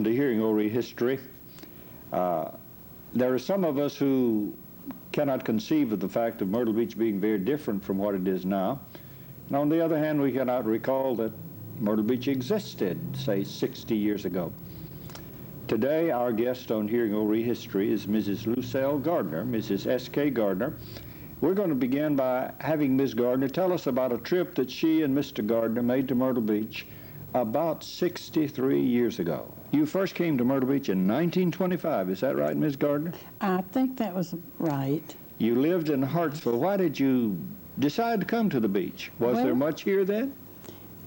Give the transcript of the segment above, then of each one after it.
To hearing Ori history. There are some of us who cannot conceive of the fact of Myrtle Beach being very different from what it is now. And on the other hand, we cannot recall that Myrtle Beach existed, say, 60 years ago. Today, our guest on Hearing Ori History is Mrs. Lucille Gardner, Mrs. S.K. Gardner. We're going to begin by having Ms. Gardner tell us about a trip that she and Mr. Gardner made to Myrtle Beach about 63 years ago. You first came to Myrtle Beach in 1925, is that right, Ms. Gardner? I think that was right. You lived in Hartsville. Why did you decide to come to the beach? Was there much here then?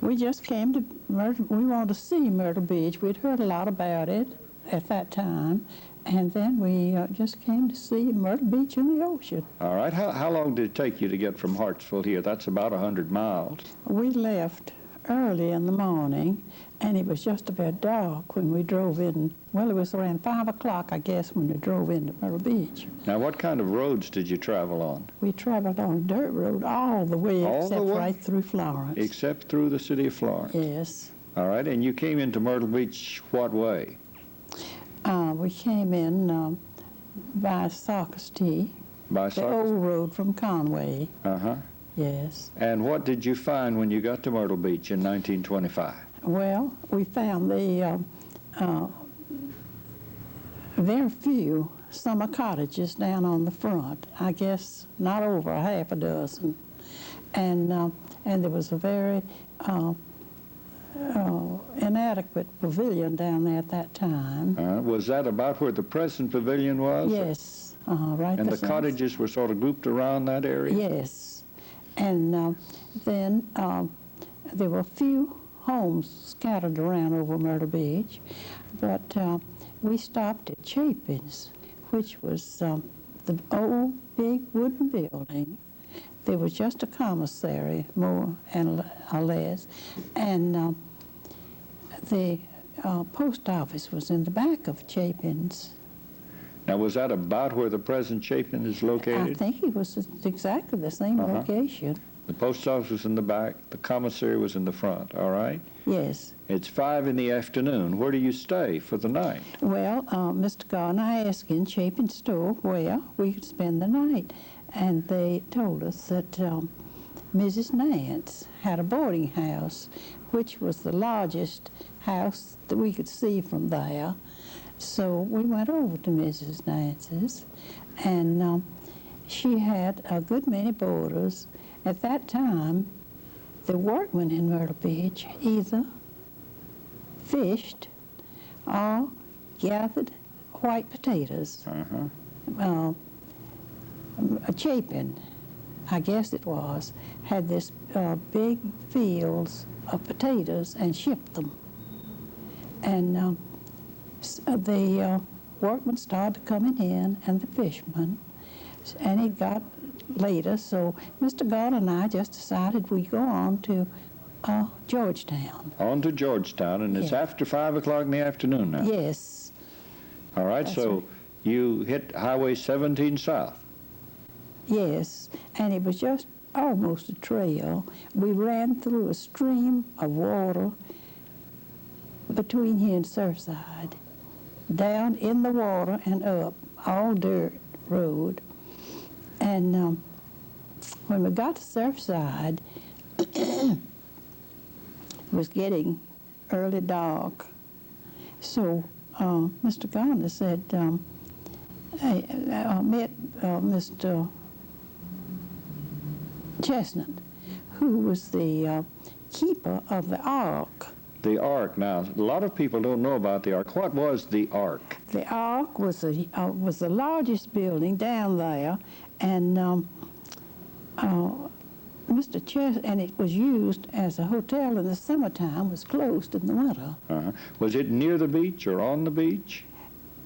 We just came to Myrtle. We wanted to see Myrtle Beach. We'd heard a lot about it at that time, and then we just came to see Myrtle Beach and the ocean. All right. How long did it take you to get from Hartsville here? That's about 100 miles. We left early in the morning, and it was just about dark when we drove in. Well, it was around 5 o'clock, I guess, when we drove into Myrtle Beach. Now, what kind of roads did you travel on? We traveled on a dirt road all the way, except right through Florence. Except through the city of Florence? Yes. All right, and you came into Myrtle Beach what way? We came in by Socastee, the old road from Conway. Uh-huh. Yes. And what did you find when you got to Myrtle Beach in 1925? Well, we found the very few summer cottages down on the front. I guess not over a half a dozen, and there was a very inadequate pavilion down there at that time. Was that about where the present pavilion was? Yes, right. And the cottages were sort of grouped around that area? Yes. And then there were a few homes scattered around over Myrtle Beach, but we stopped at Chapin's, which was the old big wooden building. There was just a commissary, more and less, and the post office was in the back of Chapin's. Now, was that about where the present Chapin is located? I think it was exactly the same location. The post office was in the back, the commissary was in the front, all right? Yes. It's 5 in the afternoon. Where do you stay for the night? Well, Mr. Gardner asked in Chapin's store where we could spend the night, and they told us that Mrs. Nance had a boarding house, which was the largest house that we could see from there. So we went over to Mrs. Nance's, and she had a good many boarders. At that time, the workmen in Myrtle Beach either fished or gathered white potatoes. Chapin, I guess it was, had this big fields of potatoes and shipped them. And the workmen started coming in, and the fishermen, and it got later, so Mr. Gardner and I just decided we'd go on to Georgetown. On to Georgetown, and it's after 5 o'clock in the afternoon now? Yes. All right, That's so right. You hit Highway 17 south? Yes, and it was just almost a trail. We ran through a stream of water between here and Surfside, down in the water and up, all dirt road. And when we got to Surfside, it was getting early dark. So Mr. Gardner said, hey, I met Mr. Chestnut, who was the keeper of the Ark. The Ark. Now, a lot of people don't know about the Ark. What was the Ark? The Ark was the largest building down there, and Mr. Chestnut, and it was used as a hotel in the summertime, was closed in the winter. Was it near the beach or on the beach?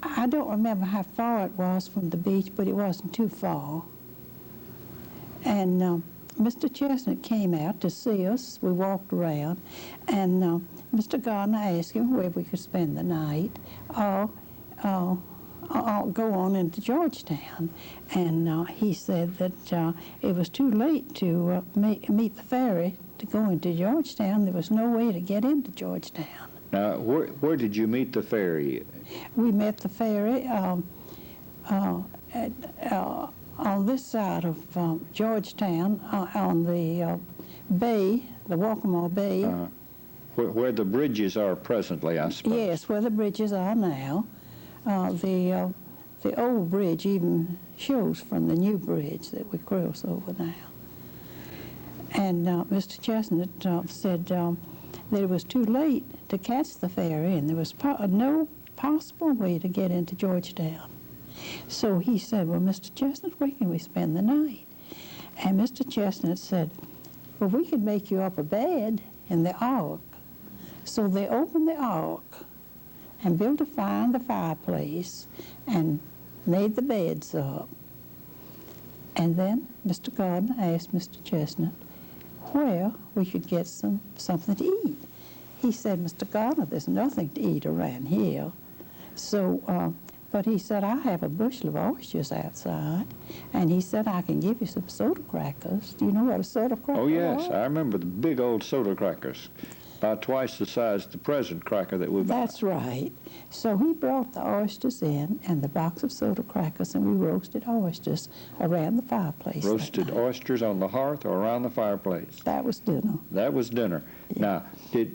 I don't remember how far it was from the beach, but it wasn't too far. And Mr. Chestnut came out to see us. We walked around, and Mr. Gardner asked him where we could spend the night, or go on into Georgetown. And he said that it was too late to meet the ferry to go into Georgetown. There was no way to get into Georgetown. Now, where did you meet the ferry? We met the ferry on this side of Georgetown, on the bay, the Waccamaw Bay. Where the bridges are presently, I suppose. Yes, where the bridges are now. The old bridge even shows from the new bridge that we cross over now. And Mr. Chestnut said that it was too late to catch the ferry, and there was no possible way to get into Georgetown. So he said, well, Mr. Chestnut, where can we spend the night? And Mr. Chestnut said, well, we could make you up a bed in the ark. So they opened the ark and built a fire in the fireplace and made the beds up. And then Mr. Gardner asked Mr. Chestnut where we could get something to eat. He said, Mr. Gardner, there's nothing to eat around here. So, but he said, I have a bushel of oysters outside. And he said, I can give you some soda crackers. Do you know what a soda cracker is? Oh, yes. I remember the big old soda crackers, about twice the size of the present cracker that we buy. That's right. So he brought the oysters in and the box of soda crackers, and we roasted oysters around the fireplace. Roasted oysters on the hearth or around the fireplace. That was dinner. That was dinner. Yeah. Now,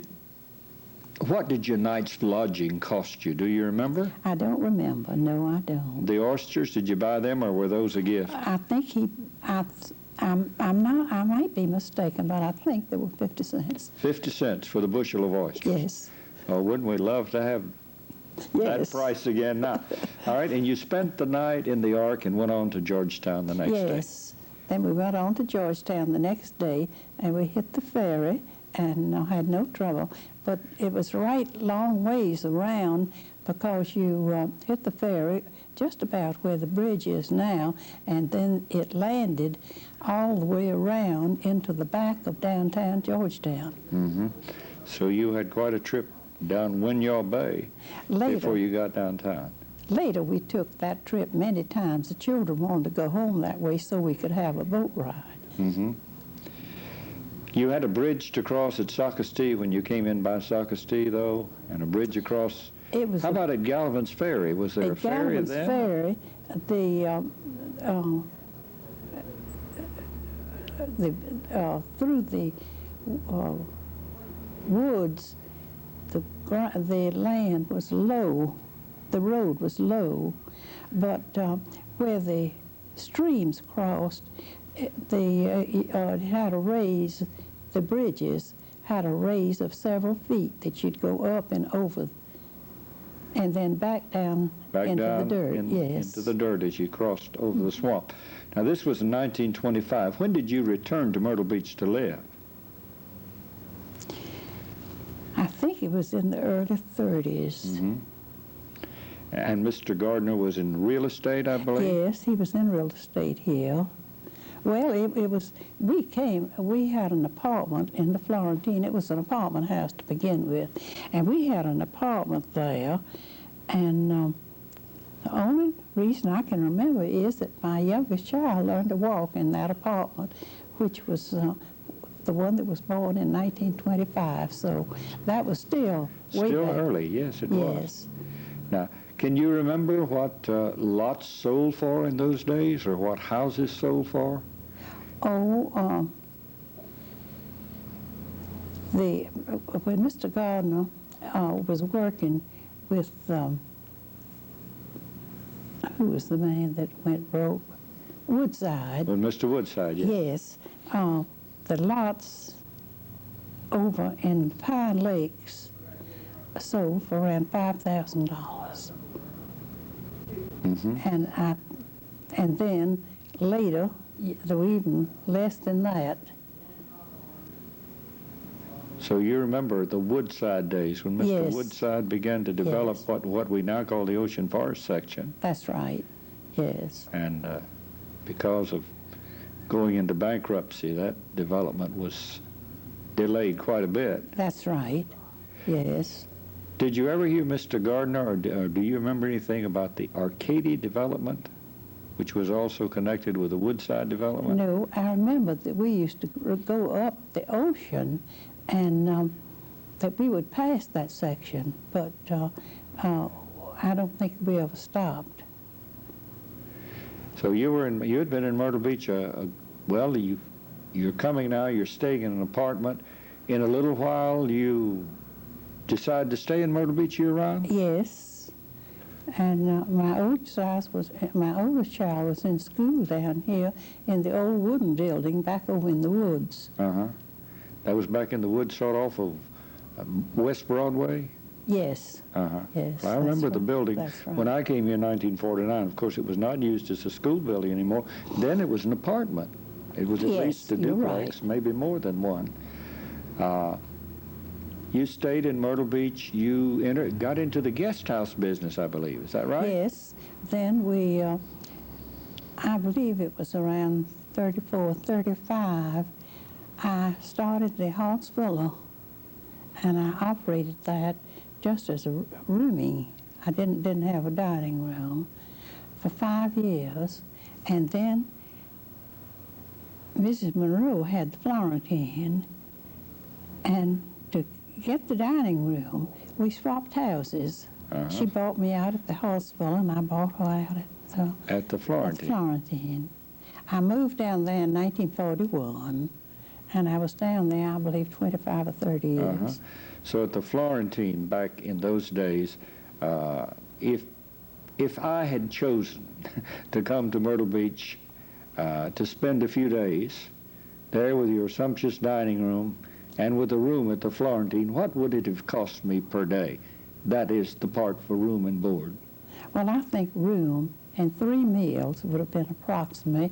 what did your night's lodging cost you? Do you remember? I don't remember. No, I don't. The oysters, did you buy them, or were those a gift? I think I might be mistaken, but I think they were 50 cents. 50 cents for the bushel of oysters. Yes. Oh, wouldn't we love to have that price again now? All right, and you spent the night in the ark and went on to Georgetown the next day. Yes. Then we went on to Georgetown the next day, and we hit the ferry and had no trouble. But it was right long ways around, because you hit the ferry just about where the bridge is now, and then it landed all the way around into the back of downtown Georgetown. Mm-hmm. So you had quite a trip down Winyaw Bay before you got downtown. Later, we took that trip many times. The children wanted to go home that way so we could have a boat ride. Mm-hmm. You had a bridge to cross at Socastee when you came in by Socastee, though, and a bridge across. How about at Galvin's Ferry? Was there a ferry then? At Galvin's Ferry, through the woods, the land was low, the road was low, but where the streams crossed, it had a raise, the bridges had a raise of several feet that you'd go up and over, and then back down into the dirt. Into the dirt as you crossed over the swamp. Now, this was in 1925. When did you return to Myrtle Beach to live? I think it was in the early 30s. Mm-hmm. And Mr. Gardner was in real estate, I believe? Yes, he was in real estate here. Well, we had an apartment in the Florentine. It was an apartment house to begin with. And we had an apartment there. And the only reason I can remember is that my youngest child learned to walk in that apartment, which was the one that was born in 1925. So that was still way back. Early, yes, it was. Yes. Now, can you remember what lots sold for in those days, or what houses sold for? Oh, when Mr. Gardner was working with, who was the man that went broke? Woodside. Well, Mr. Woodside, yes. Yes. The lots over in Pine Lakes sold for around $5,000. Mm-hmm. And then later, there were even less than that. So you remember the Woodside days when Mr. Yes. Woodside began to develop Yes. what we now call the Ocean Forest section. That's right, yes. And because of going into bankruptcy, that development was delayed quite a bit. That's right, yes. Did you ever hear Mr. Gardner, or do you remember anything about the Arcady development, which was also connected with the Woodside development? No, I remember that we used to go up the ocean, and that we would pass that section, but I don't think we ever stopped. So you had been in Myrtle Beach, well, you're coming now, you're staying in an apartment. In a little while, you decide to stay in Myrtle Beach year-round? Yes, and my oldest child was in school down here in the old wooden building back over in the woods. Uh-huh. That was back in the woods, sort of off of West Broadway? Yes. Uh-huh. Yes. Well, I remember the building. That's right. When I came here in 1949, of course, it was not used as a school building anymore. Then it was an apartment. It was at Yes, least a you're duplex, right. maybe more than one. You stayed in Myrtle Beach. You got into the guest house business, I believe. Is that right? Yes. Then we, I believe it was around 34, 35, I started the Hawks Villa, and I operated that just as a rooming. I didn't have a dining room for 5 years, and then Mrs. Monroe had the Florentine, and to get the dining room, we swapped houses. Uh-huh. She bought me out at the hospital, and I bought her out At the at Florentine. the Florentine. I moved down there in 1941, and I was down there, I believe, 25 or 30 years. Uh-huh. So at the Florentine, back in those days, if I had chosen to come to Myrtle Beach to spend a few days there with your sumptuous dining room and with a room at the Florentine, what would it have cost me per day? That is the part for room and board. Well, I think room and 3 meals would have been approximately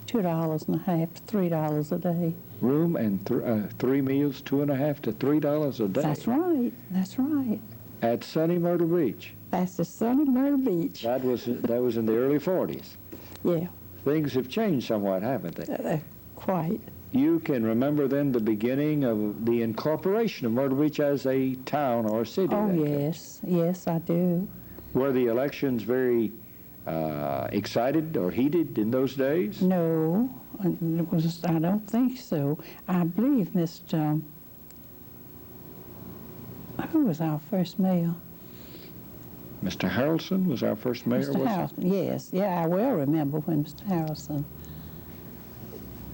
$2.50 to $3 a day. Room and 3 meals, $2.50 to $3 a day. That's right. That's right. At sunny Myrtle Beach. That's the sunny Myrtle Beach. That was in the early 40s. Yeah, Things have changed somewhat, haven't they? quite. You can remember then the beginning of the incorporation of Myrtle Beach as a town or a city. Oh, then. yes. Yes, I do. Were the elections very excited or heated in those days? No, it was, I don't think so. I believe Mr. Who was our first mayor? Mr. Harrelson was our first mayor, Mr. was Harrelson, yes. Yeah, I well remember when Mr. Harrelson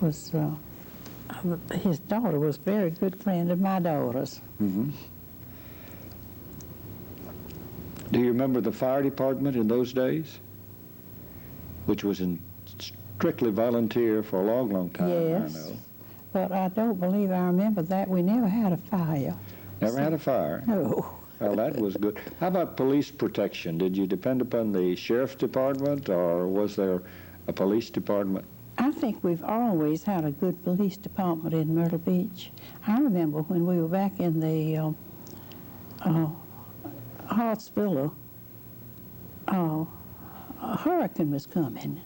was, his daughter was a very good friend of my daughter's. Mm-hmm. Do you remember the fire department in those days? Which was strictly volunteer for a long, long time, Yes. I know. But I don't believe I remember that. We never had a fire. Never had a fire? No. Well, that was good. How about police protection? Did you depend upon the sheriff's department, or was there a police department? I think we've always had a good police department in Myrtle Beach. I remember when we were back in the Hartsville, a hurricane was coming,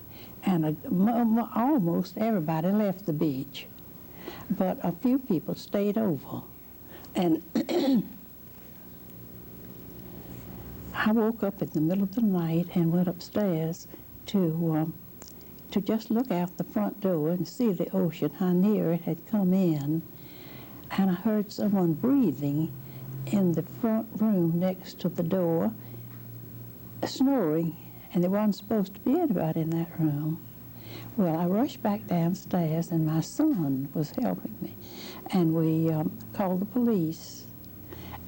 and almost everybody left the beach, but a few people stayed over. And I woke up in the middle of the night and went upstairs to just look out the front door and see the ocean, how near it had come in. And I heard someone breathing in the front room next to the door, snoring, and there wasn't supposed to be anybody in that room. Well, I rushed back downstairs, and my son was helping me, and we called the police.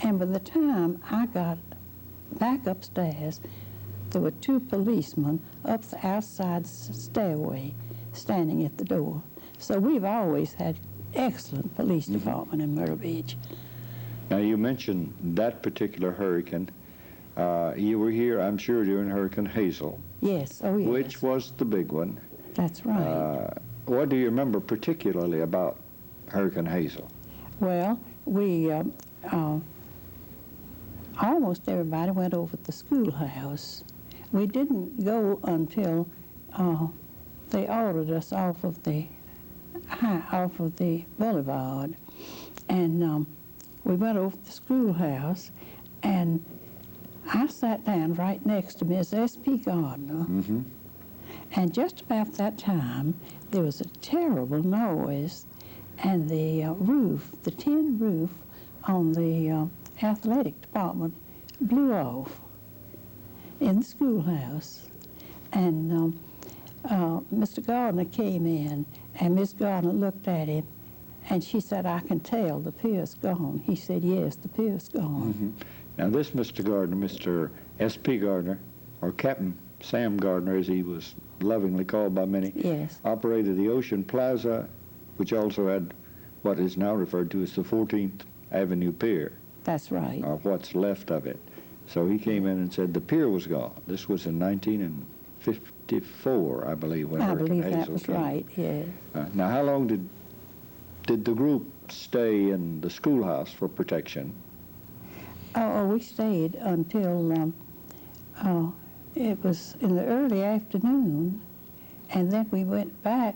And by the time I got back upstairs, there were 2 policemen up the outside stairway standing at the door. So we've always had excellent police department in Myrtle Beach. Now, you mentioned that particular hurricane. You were here, I'm sure, during Hurricane Hazel. Yes, oh yes. Which was the big one. That's right. What do you remember particularly about Hurricane Hazel? Well, we almost everybody went over to the schoolhouse. We didn't go until they ordered us off of the boulevard, and we went over to the schoolhouse, and I sat down right next to Miss S.P. Gardner. Mm-hmm. And just about that time, there was a terrible noise, and the roof, the tin roof, on the athletic department blew off in the schoolhouse. And Mr. Gardner came in, and Miss Gardner looked at him, and she said, "I can tell the pier's gone." He said, "Yes, the pier's gone." Mm-hmm. Now this Mr. Gardner, Mr. S.P. Gardner, or Captain Sam Gardner, as he was lovingly called by many, Yes. operated the Ocean Plaza, which also had what is now referred to as the 14th Avenue Pier, That's right. or what's left of it. So he came in and said the pier was gone. This was in 1954, I believe, when I Hurricane believe that Hazel was came. right, yes. Now, how long did the group stay in the schoolhouse for protection? Oh, we stayed until it was in the early afternoon, and then we went back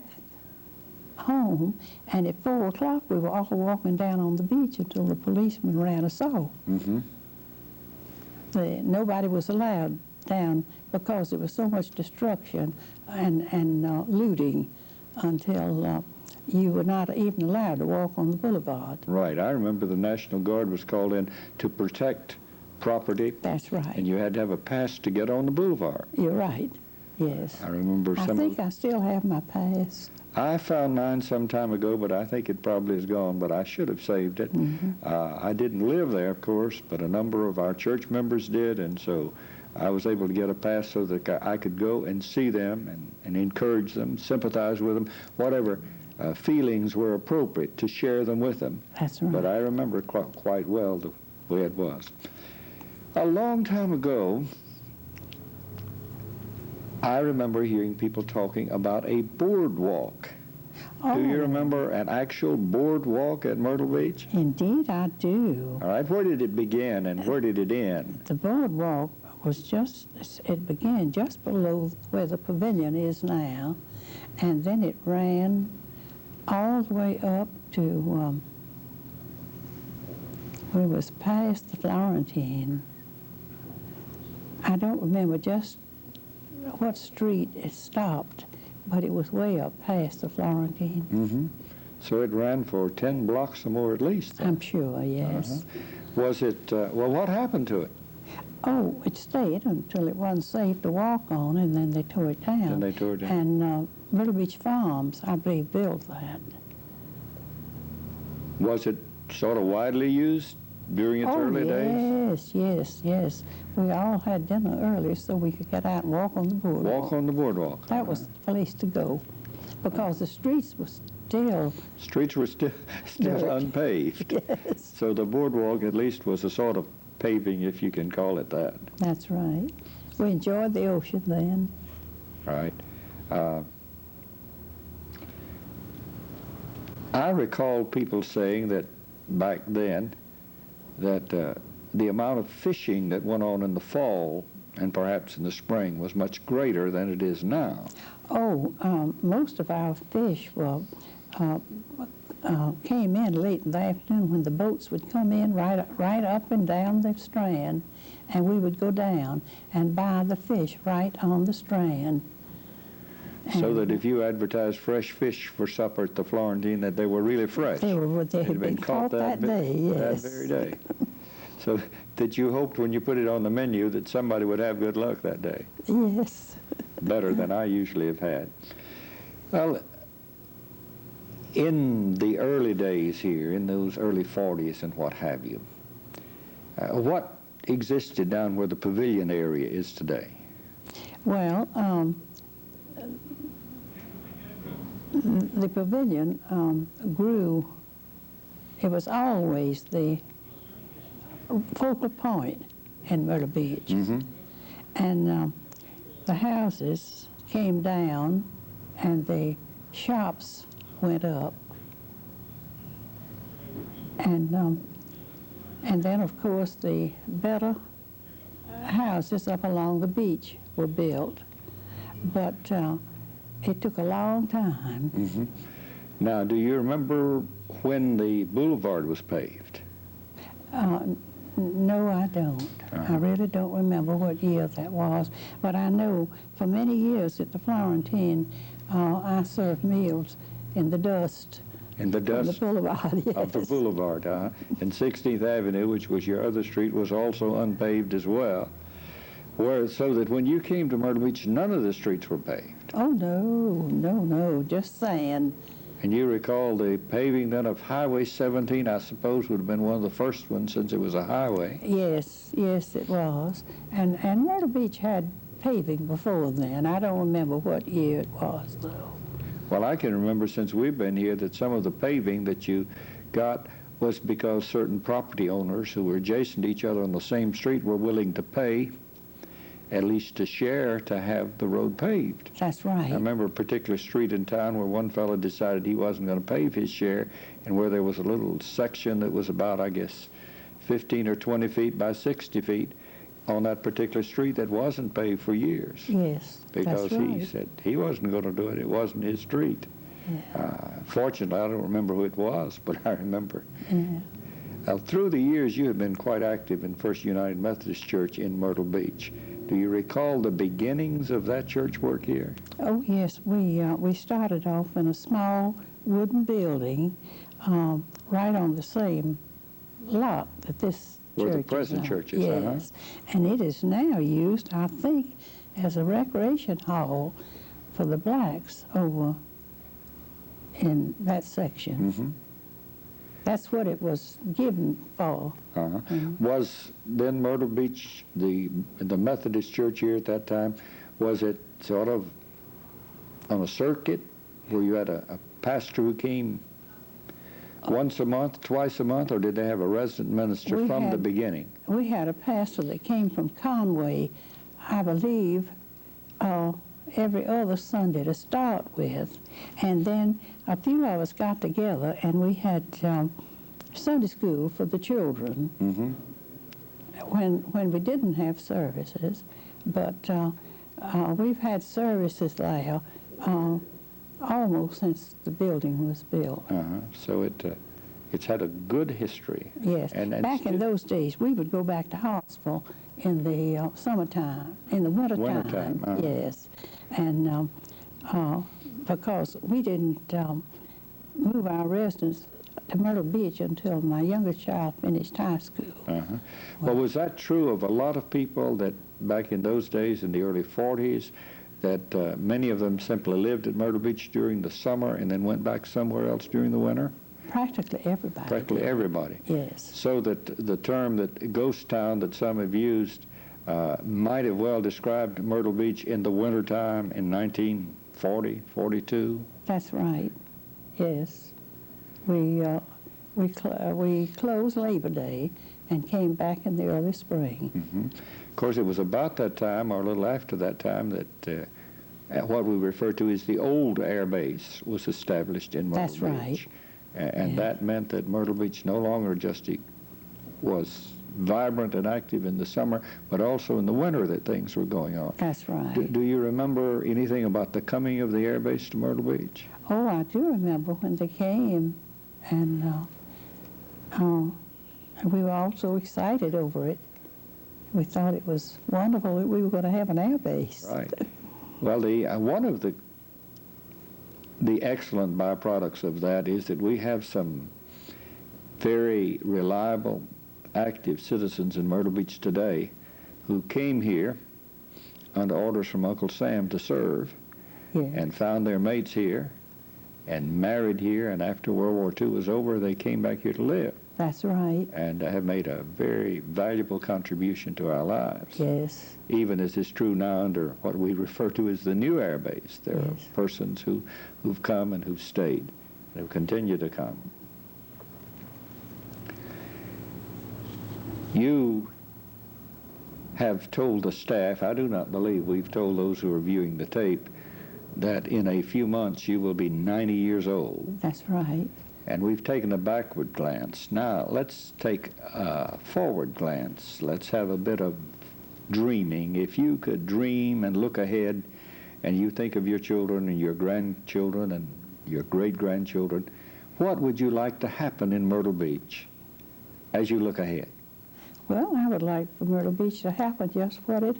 home, and at 4 o'clock we were all walking down on the beach until the policeman ran us off. Mm-hmm. Nobody was allowed down because there was so much destruction and looting until you were not even allowed to walk on the boulevard. Right. I remember the National Guard was called in to protect property. That's right. And you had to have a pass to get on the boulevard. You're right. Yes. I remember I some think I still have my pass. I found mine some time ago, but I think it probably is gone, but I should have saved it. Mm-hmm. I didn't live there, of course, but a number of our church members did, and so I was able to get a pass so that I could go and see them and encourage them, sympathize with them, whatever feelings were appropriate to share them with them. That's right. But I remember quite well the way it was. A long time ago, I remember hearing people talking about a boardwalk. Oh, Do you remember an actual boardwalk at Myrtle Beach? indeed I do. All right, where did it begin and where did it end? The boardwalk it began just below where the pavilion is now, and then it ran all the way up to where it was past the Florentine. I don't remember just what street it stopped, but it was way up past the Florentine. Mm-hmm. So it ran for 10 blocks or more at least. Then. I'm sure, yes. Was it, well, what happened to it? Oh, it stayed until it wasn't safe to walk on, and then they tore it down. Then they tore it down. And Myrtle Beach Farms, I believe, built that. Was it sort of widely used during its early days? Yes. We all had dinner early so we could get out and walk on the boardwalk. Walk on the boardwalk. That was the place to go, because the streets were still... Streets were still Dirt. unpaved. Yes, So the boardwalk at least was a sort of paving, if you can call it that. that's right. We enjoyed the ocean then. Right. I recall people saying that back then that the amount of fishing that went on in the fall and perhaps in the spring was much greater than it is now. Oh, most of our fish came in late in the afternoon when the boats would come in right up and down the strand, and we would go down and buy the fish right on the strand. So that if you advertised fresh fish for supper at the Florentine, that they were really fresh. They It had been caught that day, yes. That very day. So that you hoped when you put it on the menu that somebody would have good luck that day. Yes. Better than I usually have had. Well, in the early days here, in those early 40s and what have you, what existed down where the pavilion area is today? Well, the pavilion grew. It was always the focal point in Myrtle Beach. Mm-hmm. And the houses came down and the shops went up. And then, of course, the better houses up along the beach were built. But it took a long time. Mm-hmm. Now, do you remember when the boulevard was paved? No, I don't. I really don't remember what year that was. But I know for many years at the Florentine, I served meals in the dust In the From the dust boulevard, yes. of the boulevard, and 16th Avenue, which was your other street, was also unpaved as well. So that when you came to Myrtle Beach, none of the streets were paved. Oh, no, just sand. And you recall the paving then of Highway 17, I suppose, would have been one of the first ones since it was a highway. Yes, it was. And Myrtle Beach had paving before then. I don't remember what year it was, though. Well, I can remember since we've been here that some of the paving that you got was because certain property owners who were adjacent to each other on the same street were willing to pay, at least to share, to have the road paved. That's right. I remember a particular street in town where one fellow decided he wasn't going to pave his share, and where there was a little section that was about, I guess, 15 or 20 feet by 60 feet on that particular street that wasn't paved for years. Yes, Because that's right. he said he wasn't going to do it. It wasn't his street. Yeah. Fortunately, I don't remember who it was, but I remember. Yeah. Through the years, you have been quite active in First United Methodist Church in Myrtle Beach. Do you recall the beginnings of that church work here? Oh, yes. We started off in a small wooden building right on the same lot that this Where the church present is on. church is, Yes. And it is now used, I think, as a recreation hall for the blacks over in that section. Mm-hmm. That's what it was given for. Was then Myrtle Beach, the Methodist church here at that time, was it sort of on a circuit where you had a pastor who came once a month, twice a month, or did they have a resident minister from the beginning? We had a pastor that came from Conway, I believe, every other Sunday to start with. And then a few of us got together and we had Sunday school for the children when we didn't have services. But we've had services there almost since the building was built. So it's had a good history. Yes. Back in those days, we would go back to Hartsville in the summertime, in the wintertime. Yes. And because we didn't move our residence to Myrtle Beach until my youngest child finished high school. Well, was that true of a lot of people that back in those days, in the early 40s, that many of them simply lived at Myrtle Beach during the summer and then went back somewhere else during the winter? Practically everybody. Practically everybody. Yes. So that the term that ghost town that some have used might have well described Myrtle Beach in the wintertime in 1940, 42. That's right. Yes. We closed Labor Day and came back in the early spring. Of course, it was about that time, or a little after that time, that what we refer to as the old air base was established in Myrtle Beach. That's right. And that meant that Myrtle Beach no longer just was vibrant and active in the summer, but also in the winter that things were going on. That's right. Do you remember anything about the coming of the air base to Myrtle Beach? Oh, I do remember when they came, and we were all so excited over it. We thought it was wonderful that we were going to have an air base. Right. Well, one of the excellent byproducts of that is that we have some very reliable, active citizens in Myrtle Beach today who came here under orders from Uncle Sam to serve and found their mates here and married here, and after World War II was over, they came back here to live. That's right. And have made a very valuable contribution to our lives. Yes. Even as is true now under what we refer to as the new air base. There are persons who've come and who've stayed and who continue to come. You have told the staff, I do not believe we've told those who are viewing the tape, that in a few months you will be 90 years old. That's right. And we've taken a backward glance. Now, let's take a forward glance. Let's have a bit of dreaming. If you could dream and look ahead, and you think of your children and your grandchildren and your great-grandchildren, what would you like to happen in Myrtle Beach as you look ahead? Well, I would like for Myrtle Beach to happen just what it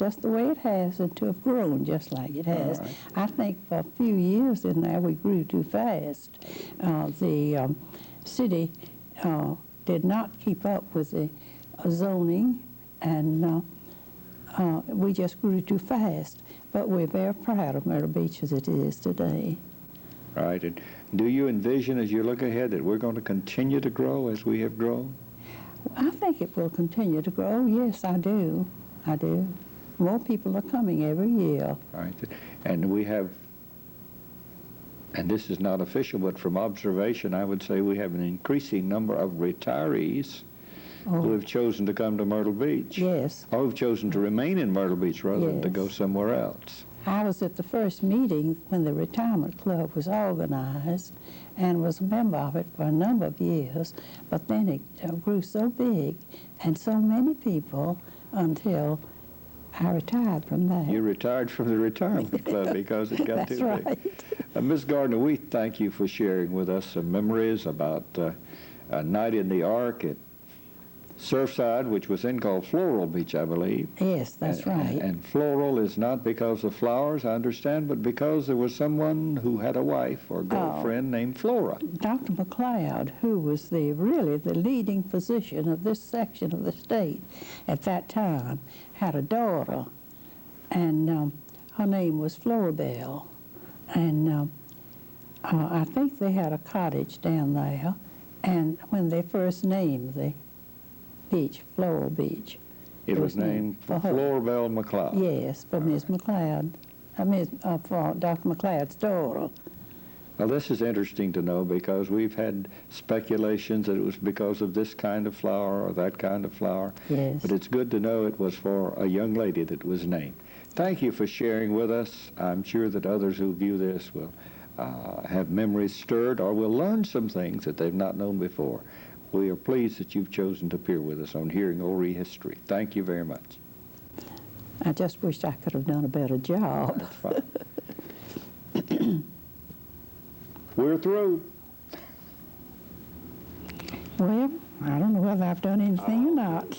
just the way it has, and to have grown just like it has. All right. I think for a few years in there we grew too fast. The city did not keep up with the zoning, and we just grew too fast. But we're very proud of Myrtle Beach as it is today. Right. And do you envision, as you look ahead, that we're going to continue to grow as we have grown? I think it will continue to grow. Yes, I do. I do. More people are coming every year. Right. And we have, and this is not official, but from observation, I would say we have an increasing number of retirees who have chosen to come to Myrtle Beach. Yes. Or who've chosen to remain in Myrtle Beach rather than to Yes. go somewhere else. I was at the first meeting when the retirement club was organized and was a member of it for a number of years, but then it grew so big and so many people until I retired from that. You retired from the retirement club because it got That's too right. big. Ms. Gardner, we thank you for sharing with us some memories about a night in the Ark at Surfside, which was then called Floral Beach, I believe. Yes, that's right. And floral is not because of flowers, I understand, but because there was someone who had a wife or girlfriend named Flora. Dr. McLeod, who was really the leading physician of this section of the state at that time, had a daughter, and her name was Florabelle. And I think they had a cottage down there, and when they first named the beach, Floral Beach. It was named for her. Florabelle McLeod. Yes, for Ms. McLeod, for Dr. McLeod's daughter. Well, this is interesting to know because we've had speculations that it was because of this kind of flower or that kind of flower. Yes. But it's good to know it was for a young lady that was named. Thank you for sharing with us. I'm sure that others who view this will have memories stirred or will learn some things that they've not known before. We are pleased that you've chosen to appear with us on Hearing Ori History. Thank you very much. I just wished I could have done a better job. That's fine. We're through. Well, I don't know whether I've done anything or not.